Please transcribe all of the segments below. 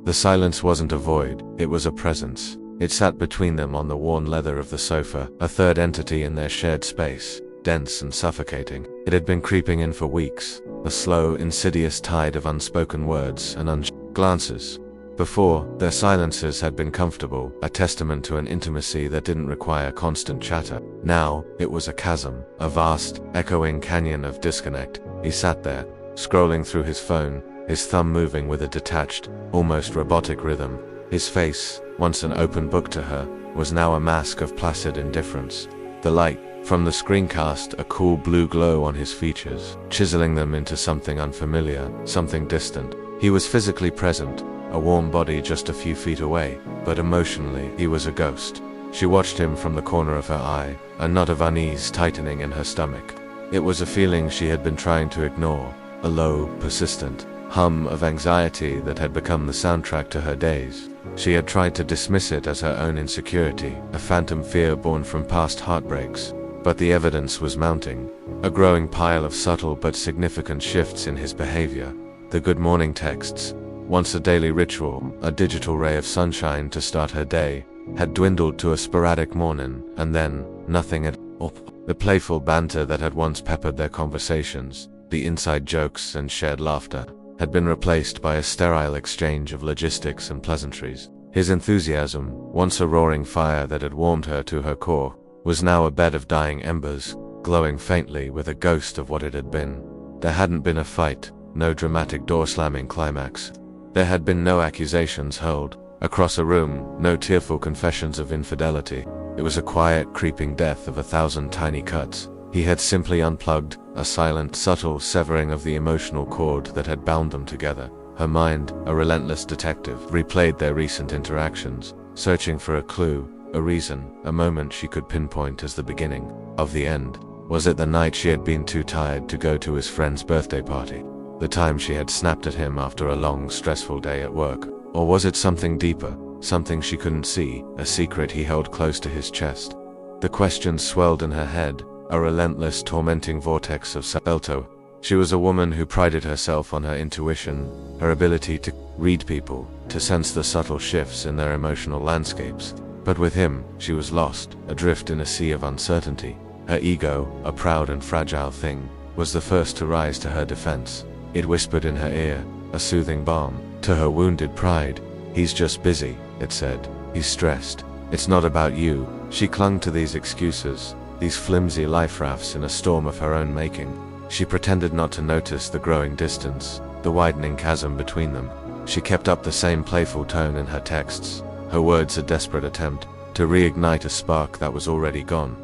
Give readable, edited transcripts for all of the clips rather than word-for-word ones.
The silence wasn't a void, it was a presence. It sat between them on the worn leather of the sofa, a third entity in their shared space, dense and suffocating. It had been creeping in for weeks, a slow, insidious tide of unspoken words and glances. Before, their silences had been comfortable, a testament to an intimacy that didn't require constant chatter. Now, it was a chasm, a vast, echoing canyon of disconnect. He sat there, scrolling through his phone, his thumb moving with a detached, almost robotic rhythm. His face, once an open book to her, was now a mask of placid indifference. The light from the screen cast a cool blue glow on his features, chiseling them into something unfamiliar, something distant. He was physically present, a warm body just a few feet away, but emotionally, he was a ghost. She watched him from the corner of her eye, a knot of unease tightening in her stomach. It was a feeling she had been trying to ignore, a low, persistent hum of anxiety that had become the soundtrack to her days. She had tried to dismiss it as her own insecurity, a phantom fear born from past heartbreaks. But the evidence was mounting, a growing pile of subtle but significant shifts in his behavior. The good morning texts, once a daily ritual, a digital ray of sunshine to start her day, had dwindled to a sporadic morning, and then, nothing at all. The playful banter that had once peppered their conversations, the inside jokes and shared laughter, had been replaced by a sterile exchange of logistics and pleasantries. His enthusiasm, once a roaring fire that had warmed her to her core, was now a bed of dying embers, glowing faintly with a ghost of what it had been. There hadn't been a fight, no dramatic door-slamming climax. There had been no accusations hurled across a room, no tearful confessions of infidelity. It was a quiet, creeping death of 1,000 tiny cuts. He had simply unplugged, a silent, subtle severing of the emotional cord that had bound them together. Her mind, a relentless detective, replayed their recent interactions, searching for a clue, a reason, a moment she could pinpoint as the beginning of the end. Was it the night she had been too tired to go to his friend's birthday party? The time she had snapped at him after a long, stressful day at work? Or was it something deeper, something she couldn't see, a secret he held close to his chest? The questions swelled in her head, a relentless, tormenting vortex of self-help. She was a woman who prided herself on her intuition, her ability to read people, to sense the subtle shifts in their emotional landscapes. But with him, she was lost, adrift in a sea of uncertainty. Her ego, a proud and fragile thing, was the first to rise to her defense. It whispered in her ear, a soothing balm to her wounded pride. "He's just busy," it said. "He's stressed. It's not about you." She clung to these excuses, these flimsy life rafts in a storm of her own making. She pretended not to notice the growing distance, the widening chasm between them. She kept up the same playful tone in her texts, her words a desperate attempt to reignite a spark that was already gone.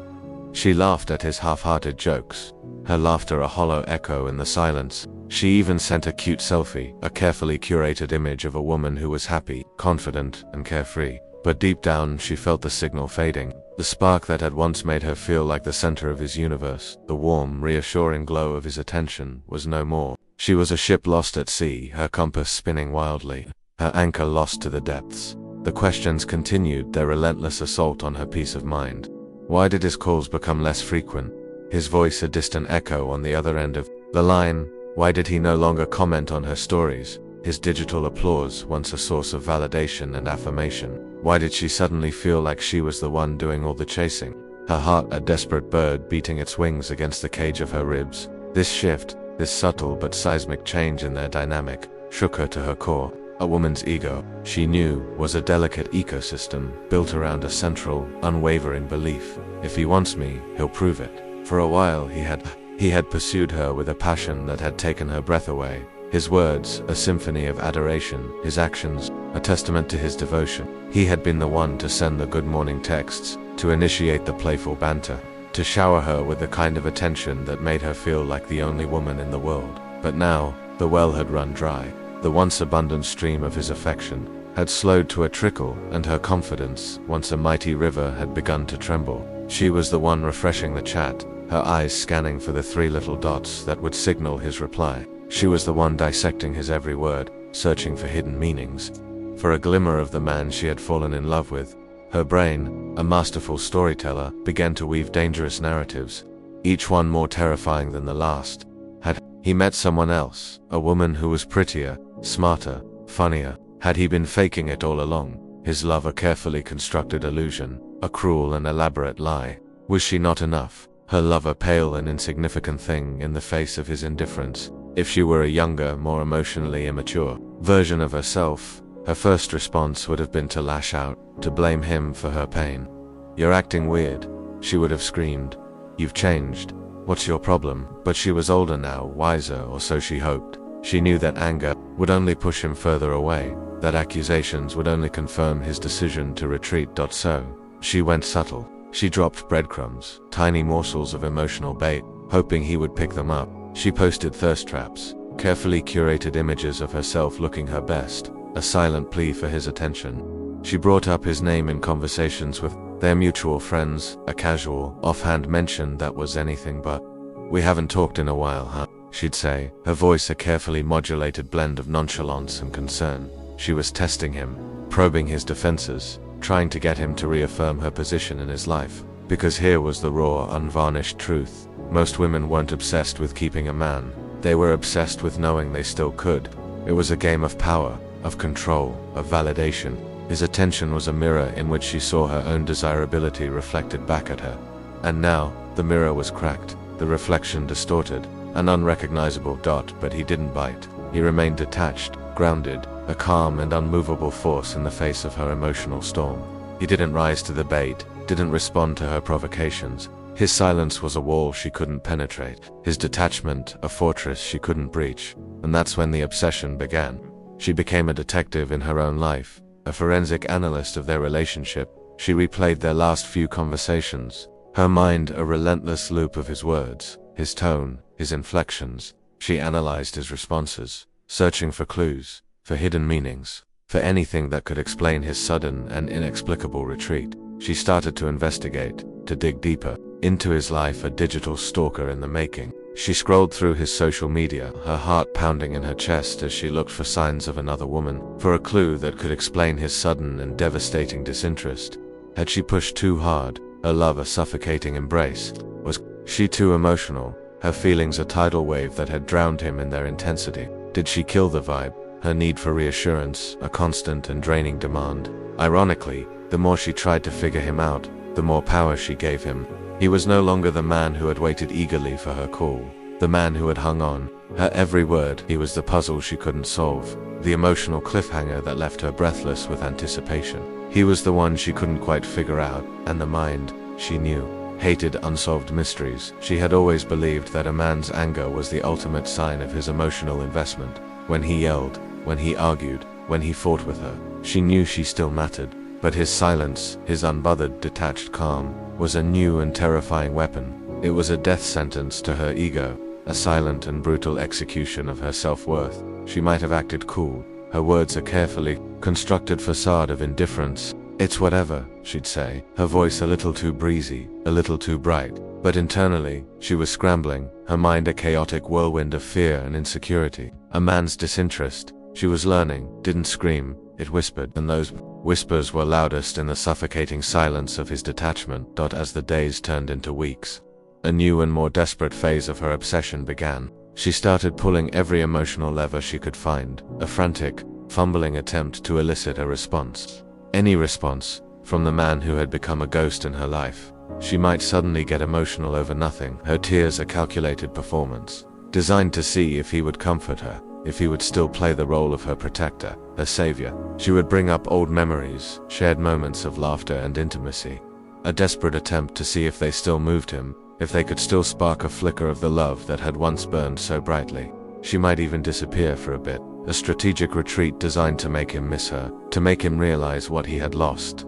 She laughed at his half-hearted jokes, her laughter a hollow echo in the silence. She even sent a cute selfie, a carefully curated image of a woman who was happy, confident, and carefree. But deep down, she felt the signal fading. The spark that had once made her feel like the center of his universe, the warm, reassuring glow of his attention, was no more. She was a ship lost at sea, her compass spinning wildly, her anchor lost to the depths. The questions continued their relentless assault on her peace of mind. Why did his calls become less frequent? His voice a distant echo on the other end of the line. Why did he no longer comment on her stories? His digital applause, once a source of validation and affirmation. Why did she suddenly feel like she was the one doing all the chasing? Her heart a desperate bird beating its wings against the cage of her ribs. This shift, this subtle but seismic change in their dynamic, shook her to her core. A woman's ego, she knew, was a delicate ecosystem built around a central, unwavering belief. If he wants me, he'll prove it. For a while he had pursued her with a passion that had taken her breath away. His words, a symphony of adoration, his actions, a testament to his devotion. He had been the one to send the good morning texts, to initiate the playful banter, to shower her with the kind of attention that made her feel like the only woman in the world. But now, the well had run dry. The once abundant stream of his affection had slowed to a trickle, and her confidence, once a mighty river, had begun to tremble. She was the one refreshing the chat, her eyes scanning for the 3 little dots that would signal his reply. She was the one dissecting his every word, searching for hidden meanings, for a glimmer of the man she had fallen in love with. Her brain, a masterful storyteller, began to weave dangerous narratives, each one more terrifying than the last. Had he met someone else, a woman who was prettier, smarter, funnier, Had he been faking it all along? His love a carefully constructed illusion, a cruel and elaborate lie? Was she not enough? Her love a pale and insignificant thing in the face of his indifference? If she were a younger, more emotionally immature version of herself, her first response would have been to lash out, to blame him for her pain. "You're acting weird," she would have screamed. "You've changed. What's your problem?" But she was older now, wiser, or so she hoped. She knew that anger would only push him further away, that accusations would only confirm his decision to retreat. So, she went subtle. She dropped breadcrumbs, tiny morsels of emotional bait, hoping he would pick them up. She posted thirst traps, carefully curated images of herself looking her best, a silent plea for his attention. She brought up his name in conversations with their mutual friends, a casual, offhand mention that was anything but. "We haven't talked in a while, huh?" she'd say, her voice a carefully modulated blend of nonchalance and concern. She was testing him, probing his defenses, trying to get him to reaffirm her position in his life. Because here was the raw, unvarnished truth. Most women weren't obsessed with keeping a man. They were obsessed with knowing they still could. It was a game of power, of control, of validation. His attention was a mirror in which she saw her own desirability reflected back at her. And now, the mirror was cracked, the reflection distorted, an unrecognizable dot, but he didn't bite. He remained detached, grounded, a calm and unmovable force in the face of her emotional storm. He didn't rise to the bait, didn't respond to her provocations. His silence was a wall she couldn't penetrate, his detachment a fortress she couldn't breach. And that's when the obsession began. She became a detective in her own life, a forensic analyst of their relationship. She replayed their last few conversations, her mind a relentless loop of his words, his tone, his inflections. She analyzed his responses, searching for clues, for hidden meanings, for anything that could explain his sudden and inexplicable retreat. She started to investigate, to dig deeper into his life, a digital stalker in the making. She scrolled through his social media, her heart pounding in her chest as she looked for signs of another woman, for a clue that could explain his sudden and devastating disinterest. Had she pushed too hard, her love a suffocating embrace? Was she too emotional, her feelings a tidal wave that had drowned him in their intensity? Did she kill the vibe, her need for reassurance, a constant and draining demand? Ironically, the more she tried to figure him out, the more power she gave him. He was no longer the man who had waited eagerly for her call, the man who had hung on, her every word. He was the puzzle she couldn't solve, the emotional cliffhanger that left her breathless with anticipation. He was the one she couldn't quite figure out, and the mind, she knew, hated unsolved mysteries. She had always believed that a man's anger was the ultimate sign of his emotional investment. When he yelled, when he argued, when he fought with her, she knew she still mattered. But his silence, his unbothered, detached calm, was a new and terrifying weapon. It was a death sentence to her ego, a silent and brutal execution of her self-worth. She might have acted cool, her words a carefully constructed facade of indifference. "It's whatever," she'd say, her voice a little too breezy, a little too bright. But internally, she was scrambling, her mind a chaotic whirlwind of fear and insecurity. A man's disinterest, she was learning, didn't scream, it whispered, and those whispers were loudest in the suffocating silence of his detachment. As the days turned into weeks, a new and more desperate phase of her obsession began. She started pulling every emotional lever she could find, a frantic, fumbling attempt to elicit a response. Any response, from the man who had become a ghost in her life. She might suddenly get emotional over nothing, her tears a calculated performance, designed to see if he would comfort her, if he would still play the role of her protector, her savior. She would bring up old memories, shared moments of laughter and intimacy, a desperate attempt to see if they still moved him, if they could still spark a flicker of the love that had once burned so brightly. She might even disappear for a bit, a strategic retreat designed to make him miss her, to make him realize what he had lost.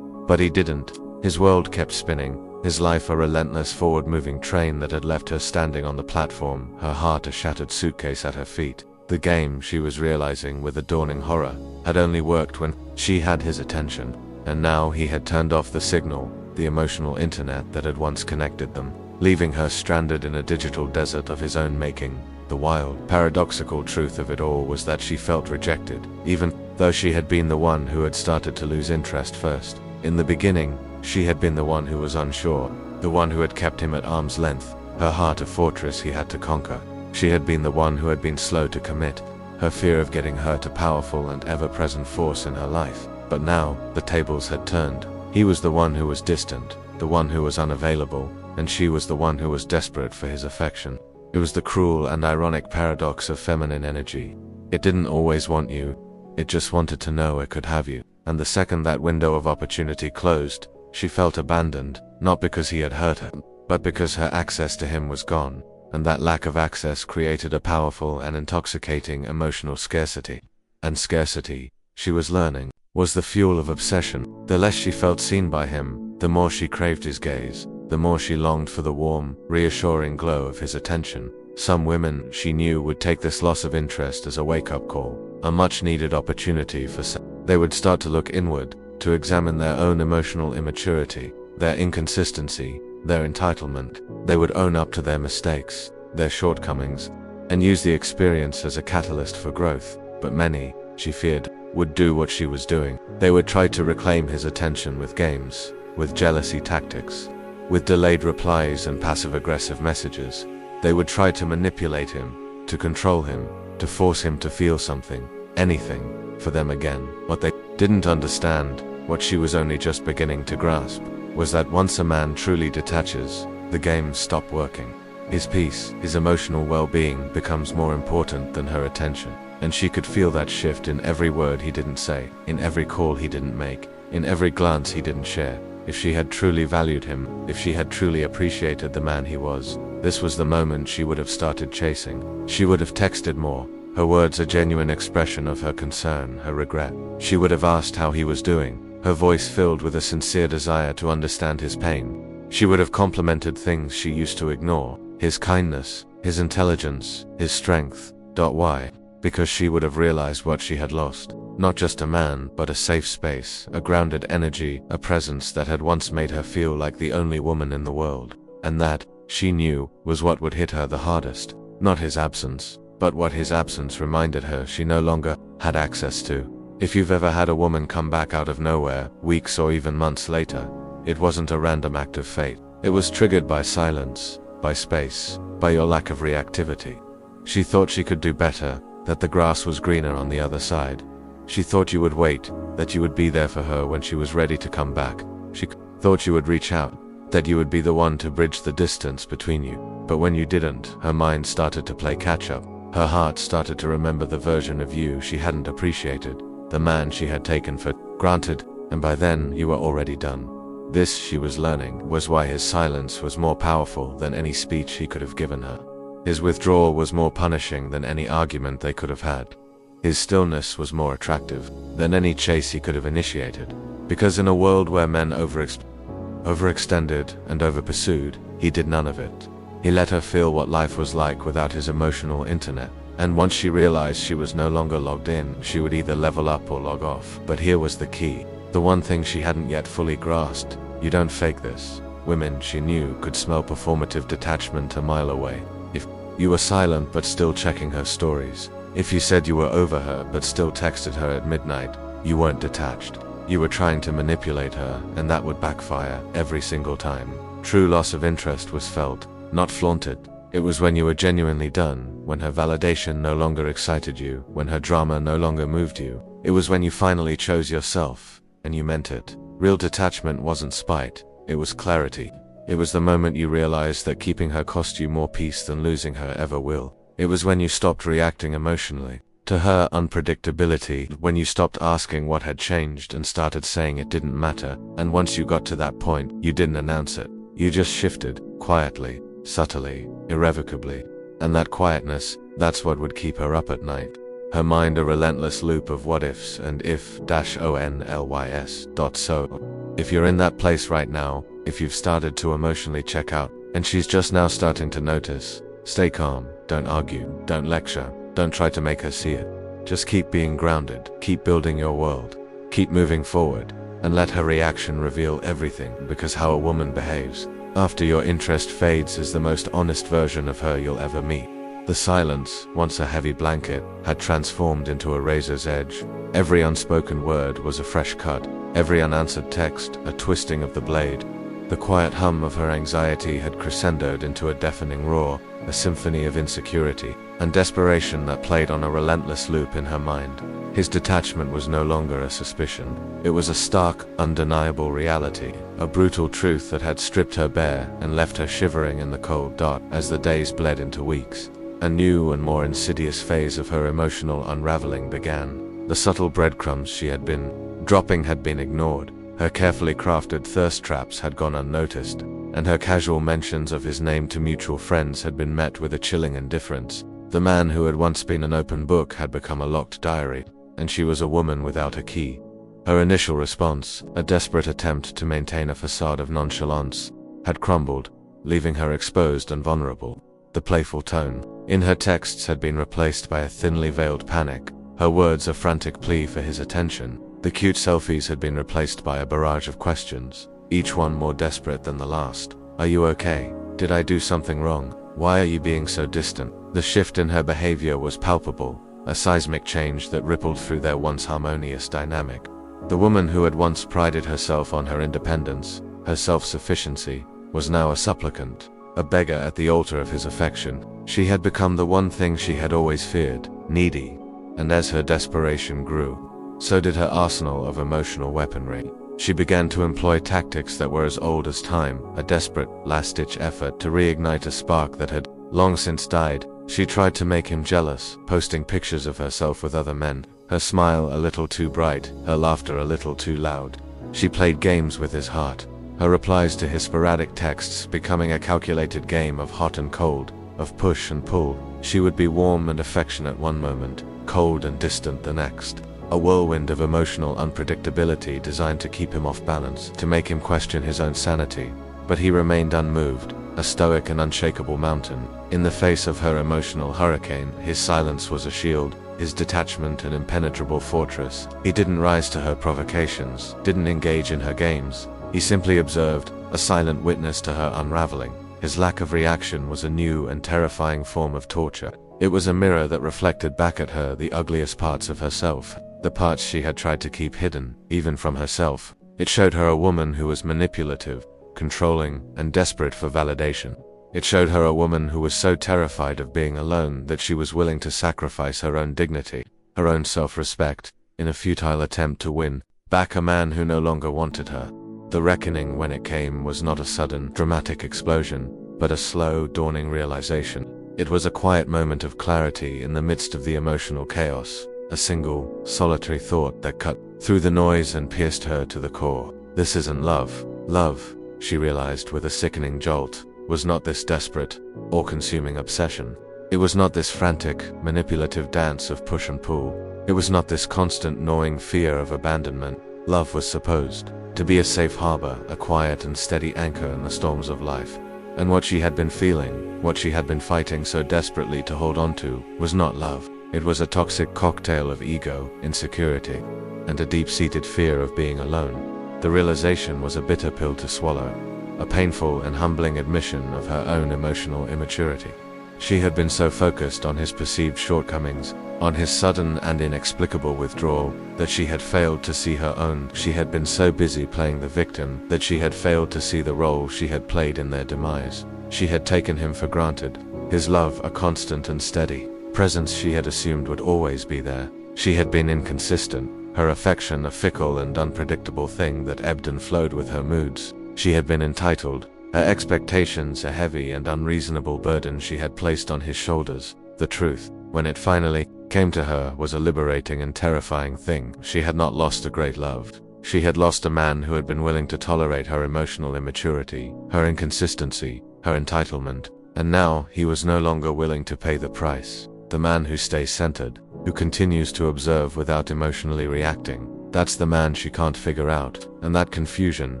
But he didn't. His world kept spinning, his life a relentless forward-moving train that had left her standing on the platform, her heart a shattered suitcase at her feet. The game, she was realizing with a dawning horror, had only worked when she had his attention, and now he had turned off the signal, the emotional internet that had once connected them, leaving her stranded in a digital desert of his own making. The wild, paradoxical truth of it all was that she felt rejected, even though she had been the one who had started to lose interest first. In the beginning, she had been the one who was unsure, the one who had kept him at arm's length, her heart a fortress he had to conquer. She had been the one who had been slow to commit, her fear of getting hurt a powerful and ever-present force in her life. But now, the tables had turned. He was the one who was distant, the one who was unavailable, and she was the one who was desperate for his affection. It was the cruel and ironic paradox of feminine energy. It didn't always want you, it just wanted to know it could have you. And the second that window of opportunity closed, she felt abandoned, not because he had hurt her, but because her access to him was gone, and that lack of access created a powerful and intoxicating emotional scarcity. And scarcity, she was learning, was the fuel of obsession. The less she felt seen by him, the more she craved his gaze, the more she longed for the warm, reassuring glow of his attention. Some women, she knew, would take this loss of interest as a wake-up call, a much-needed opportunity for they would start to look inward, to examine their own emotional immaturity, their inconsistency, their entitlement. They would own up to their mistakes, their shortcomings, and use the experience as a catalyst for growth. But many, she feared, would do what she was doing. They would try to reclaim his attention with games, with jealousy tactics, with delayed replies and passive-aggressive messages. They would try to manipulate him, to control him, to force him to feel something, anything, for them again. What they didn't understand, what she was only just beginning to grasp, was that once a man truly detaches, the games stop working. His peace, his emotional well-being becomes more important than her attention. And she could feel that shift in every word he didn't say, in every call he didn't make, in every glance he didn't share. If she had truly valued him, if she had truly appreciated the man he was, this was the moment she would have started chasing. She would have texted more, her words a genuine expression of her concern, her regret. She would have asked how he was doing, her voice filled with a sincere desire to understand his pain. She would have complimented things she used to ignore, his kindness, his intelligence, his strength. Why? Because she would have realized what she had lost. Not just a man, but a safe space, a grounded energy, a presence that had once made her feel like the only woman in the world. And that, she knew, was what would hit her the hardest. Not his absence, but what his absence reminded her she no longer had access to. If you've ever had a woman come back out of nowhere, weeks or even months later, it wasn't a random act of fate. It was triggered by silence, by space, by your lack of reactivity. She thought she could do better, that the grass was greener on the other side. She thought you would wait, that you would be there for her when she was ready to come back. She thought you would reach out, that you would be the one to bridge the distance between you. But when you didn't, her mind started to play catch-up. Her heart started to remember the version of you she hadn't appreciated, the man she had taken for granted, and by then you were already done. This, she was learning, was why his silence was more powerful than any speech he could have given her. His withdrawal was more punishing than any argument they could have had. His stillness was more attractive than any chase he could have initiated. Because in a world where men overextended and overpursued, he did none of it. He let her feel what life was like without his emotional internet. And once she realized she was no longer logged in, she would either level up or log off. But here was the key, the one thing she hadn't yet fully grasped. You don't fake this. Women, she knew, could smell performative detachment a mile away. If you were silent but still checking her stories, if you said you were over her but still texted her at midnight, you weren't detached. You were trying to manipulate her, and that would backfire every single time. True loss of interest was felt, not flaunted. It was when you were genuinely done, when her validation no longer excited you, when her drama no longer moved you. It was when you finally chose yourself, and you meant it. Real detachment wasn't spite, it was clarity. It was the moment you realized that keeping her cost you more peace than losing her ever will. It was when you stopped reacting emotionally to her unpredictability, when you stopped asking what had changed and started saying it didn't matter. And once you got to that point, you didn't announce it. You just shifted, quietly, subtly, irrevocably. And that quietness, that's what would keep her up at night. Her mind a relentless loop of what-ifs and if-onlys. So, if you're in that place right now, if you've started to emotionally check out, and she's just now starting to notice, stay calm, don't argue, don't lecture, don't try to make her see it. Just keep being grounded, keep building your world, keep moving forward, and let her reaction reveal everything, because how a woman behaves after your interest fades is the most honest version of her you'll ever meet. The silence, once a heavy blanket, had transformed into a razor's edge. Every unspoken word was a fresh cut, every unanswered text a twisting of the blade. The quiet hum of her anxiety had crescendoed into a deafening roar, a symphony of insecurity and desperation that played on a relentless loop in her mind. His detachment was no longer a suspicion. It was a stark, undeniable reality, a brutal truth that had stripped her bare and left her shivering in the cold dark as the days bled into weeks. A new and more insidious phase of her emotional unraveling began. The subtle breadcrumbs she had been dropping had been ignored. Her carefully crafted thirst traps had gone unnoticed, and her casual mentions of his name to mutual friends had been met with a chilling indifference. The man who had once been an open book had become a locked diary, and she was a woman without a key. Her initial response, a desperate attempt to maintain a facade of nonchalance, had crumbled, leaving her exposed and vulnerable. The playful tone in her texts had been replaced by a thinly veiled panic, her words a frantic plea for his attention. The cute selfies had been replaced by a barrage of questions, each one more desperate than the last. Are you okay? Did I do something wrong? Why are you being so distant? The shift in her behavior was palpable, a seismic change that rippled through their once harmonious dynamic. The woman who had once prided herself on her independence, her self-sufficiency, was now a supplicant, a beggar at the altar of his affection. She had become the one thing she had always feared, needy, and as her desperation grew, so did her arsenal of emotional weaponry. She began to employ tactics that were as old as time, a desperate, last-ditch effort to reignite a spark that had long since died. She tried to make him jealous, posting pictures of herself with other men, her smile a little too bright, her laughter a little too loud. She played games with his heart, her replies to his sporadic texts becoming a calculated game of hot and cold, of push and pull. She would be warm and affectionate one moment, cold and distant the next. A whirlwind of emotional unpredictability designed to keep him off balance, to make him question his own sanity. But he remained unmoved, a stoic and unshakable mountain. In the face of her emotional hurricane, his silence was a shield, his detachment an impenetrable fortress. He didn't rise to her provocations, didn't engage in her games. He simply observed, a silent witness to her unraveling. His lack of reaction was a new and terrifying form of torture. It was a mirror that reflected back at her the ugliest parts of herself, the parts she had tried to keep hidden, even from herself. It showed her a woman who was manipulative, controlling, and desperate for validation. It showed her a woman who was so terrified of being alone that she was willing to sacrifice her own dignity, her own self-respect, in a futile attempt to win back a man who no longer wanted her. The reckoning, when it came, was not a sudden, dramatic explosion, but a slow, dawning realization. It was a quiet moment of clarity in the midst of the emotional chaos, a single, solitary thought that cut through the noise and pierced her to the core. This isn't love. Love, she realized with a sickening jolt, was not this desperate, all-consuming obsession. It was not this frantic, manipulative dance of push and pull. It was not this constant gnawing fear of abandonment. Love was supposed to be a safe harbor, a quiet and steady anchor in the storms of life. And what she had been feeling, what she had been fighting so desperately to hold on to, was not love. It was a toxic cocktail of ego, insecurity, and a deep-seated fear of being alone. The realization was a bitter pill to swallow, a painful and humbling admission of her own emotional immaturity. She had been so focused on his perceived shortcomings, on his sudden and inexplicable withdrawal, that she had failed to see her own. She had been so busy playing the victim that she had failed to see the role she had played in their demise. She had taken him for granted, his love a constant and steady presence she had assumed would always be there. She had been inconsistent, her affection a fickle and unpredictable thing that ebbed and flowed with her moods. She had been entitled, her expectations a heavy and unreasonable burden she had placed on his shoulders. The truth, when it finally came to her, was a liberating and terrifying thing. She had not lost a great love. She had lost a man who had been willing to tolerate her emotional immaturity, her inconsistency, her entitlement, and now he was no longer willing to pay the price. The man who stays centered, who continues to observe without emotionally reacting, that's the man she can't figure out, and that confusion,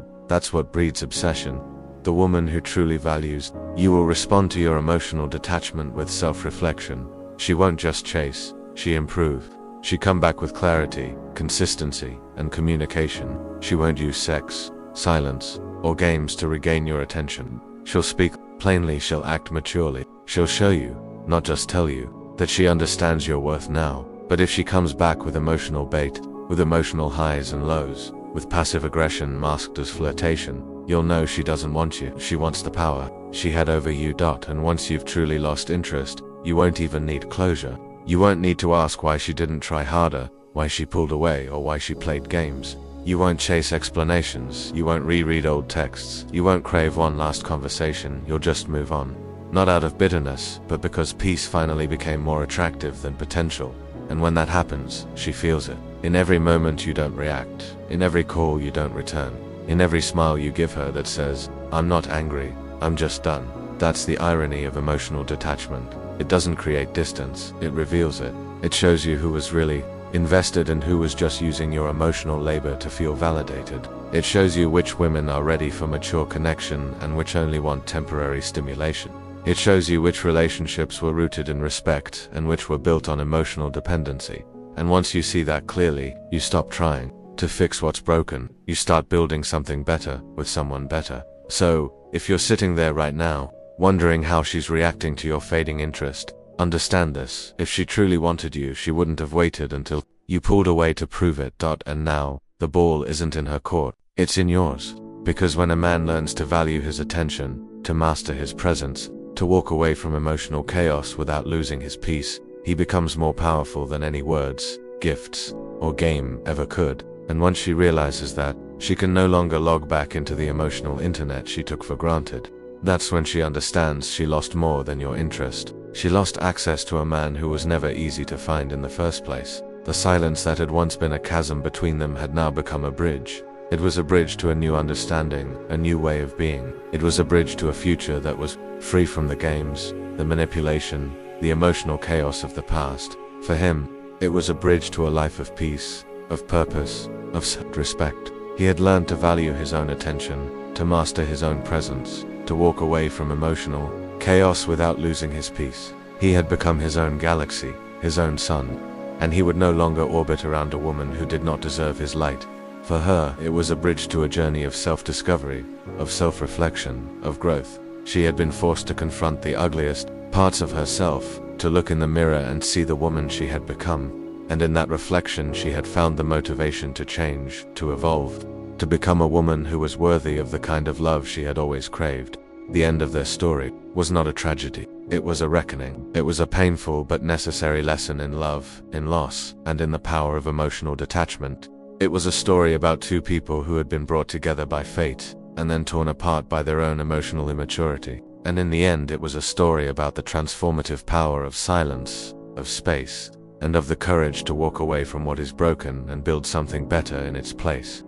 that's what breeds obsession. The woman who truly values you will respond to your emotional detachment with self-reflection. She won't just chase, she improve. She come back with clarity, consistency, and communication. She won't use sex, silence, or games to regain your attention. She'll speak plainly, she'll act maturely. She'll show you, not just tell you, that she understands your worth now. But if she comes back with emotional bait, with emotional highs and lows, with passive aggression masked as flirtation, you'll know she doesn't want you. She wants the power. she had over you. And once you've truly lost interest, you won't even need closure. You won't need to ask why she didn't try harder, why she pulled away, or why she played games. You won't chase explanations, you won't reread old texts, you won't crave one last conversation, you'll just move on. Not out of bitterness, but because peace finally became more attractive than potential. And when that happens, she feels it. In every moment you don't react, in every call you don't return, in every smile you give her that says, "I'm not angry, I'm just done." That's the irony of emotional detachment. It doesn't create distance, it reveals it. It shows you who was really invested and who was just using your emotional labor to feel validated. It shows you which women are ready for mature connection and which only want temporary stimulation. It shows you which relationships were rooted in respect and which were built on emotional dependency. And once you see that clearly, you stop trying to fix what's broken. You start building something better with someone better. So, if you're sitting there right now, wondering how she's reacting to your fading interest, understand this: if she truly wanted you, she wouldn't have waited until you pulled away to prove it. And now, the ball isn't in her court, it's in yours. Because when a man learns to value his attention, to master his presence, to walk away from emotional chaos without losing his peace, he becomes more powerful than any words, gifts, or game ever could. And once she realizes that, she can no longer log back into the emotional internet she took for granted. That's when she understands she lost more than your interest. She lost access to a man who was never easy to find in the first place. The silence that had once been a chasm between them had now become a bridge. It was a bridge to a new understanding, a new way of being. It was a bridge to a future that was free from the games, the manipulation, the emotional chaos of the past. For him, it was a bridge to a life of peace, of purpose, of self-respect. He had learned to value his own attention, to master his own presence, to walk away from emotional chaos without losing his peace. He had become his own galaxy, his own sun, and he would no longer orbit around a woman who did not deserve his light. For her, it was a bridge to a journey of self-discovery, of self-reflection, of growth. She had been forced to confront the ugliest parts of herself, to look in the mirror and see the woman she had become. And in that reflection she had found the motivation to change, to evolve, to become a woman who was worthy of the kind of love she had always craved. The end of their story was not a tragedy. It was a reckoning. It was a painful but necessary lesson in love, in loss, and in the power of emotional detachment. It was a story about two people who had been brought together by fate, and then torn apart by their own emotional immaturity. And in the end, it was a story about the transformative power of silence, of space, and of the courage to walk away from what is broken and build something better in its place.